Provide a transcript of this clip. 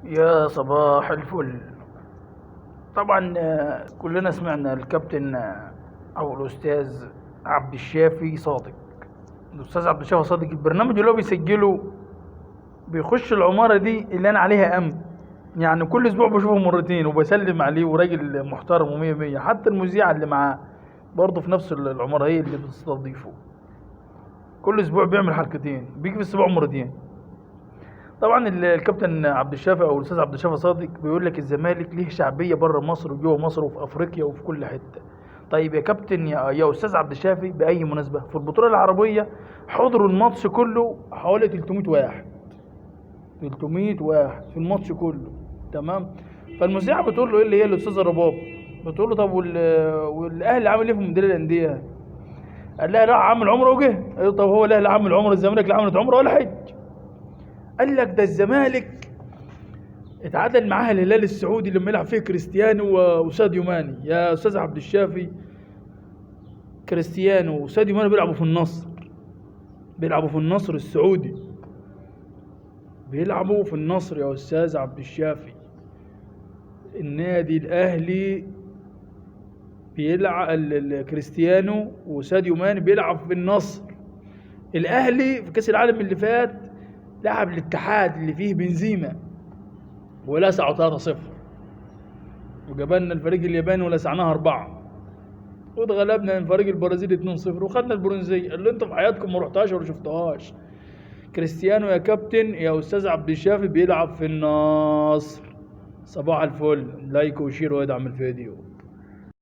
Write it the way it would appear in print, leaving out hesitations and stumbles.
يا صباح الفل. طبعا كلنا سمعنا الكابتن او الاستاذ عبد الشافي صادق. الاستاذ عبد الشافي صادق البرنامج اللي هو بيسجله بيخش العمارة دي اللي انا عليها امن، يعني كل اسبوع بشوفه مرتين وبسلم عليه، وراجل محترم ومية مية. حتى المذيعة اللي معاه برضه في نفس العمارة هي اللي بتستضيفه. كل اسبوع بيعمل حلقتين، بيجي في الاسبوع مرتين. طبعا الكابتن عبد الشافي او الاستاذ عبد الشافي صادق بيقول لك الزمالك ليه شعبيه بره مصر وجوه مصر وفي افريقيا وفي كل حته. طيب يا كابتن يا استاذ عبد الشافي، باي مناسبه في البطوله العربيه حضروا الماتش كله حوالي 300 واحد، 300 واحد في الماتش كله، تمام؟ فالمذيعه بتقول له ايه اللي هي الاستاذه رباب، بتقول له طب والاهلي عامل ايه في مدير الانديه؟ قال لها راح عامل عمره وجه. قال له طب هو الاهلي عامل عمره، الزمالك لا عملت عمره ولا حج. قال لك ده الزمالك اتعادل معاها الهلال السعودي لما يلعب فيه كريستيانو وساديو ماني. يا استاذ عبد الشافي، كريستيانو وساديو ماني بيلعبوا في النصر، بيلعبوا في النصر السعودي، بيلعبوا في النصر يا استاذ عبد الشافي. النادي الاهلي بيلعب كريستيانو وساديو ماني بيلعب في النصر. الاهلي في كاس العالم اللي فات لعب الاتحاد اللي فيه بنزيما ولسعوا 3-0، وجبنا الفريق الياباني ولسعناها 4، واتغلبنا من فريق البرازيل 2-0 وخدنا البرونزيه اللي انتوا في حياتكم ما رحتهاش ولا شفتوهاش. كريستيانو يا كابتن يا استاذ عبد الشافي بيلعب في النصر. صباح الفل، لايك وشير وادعم الفيديو.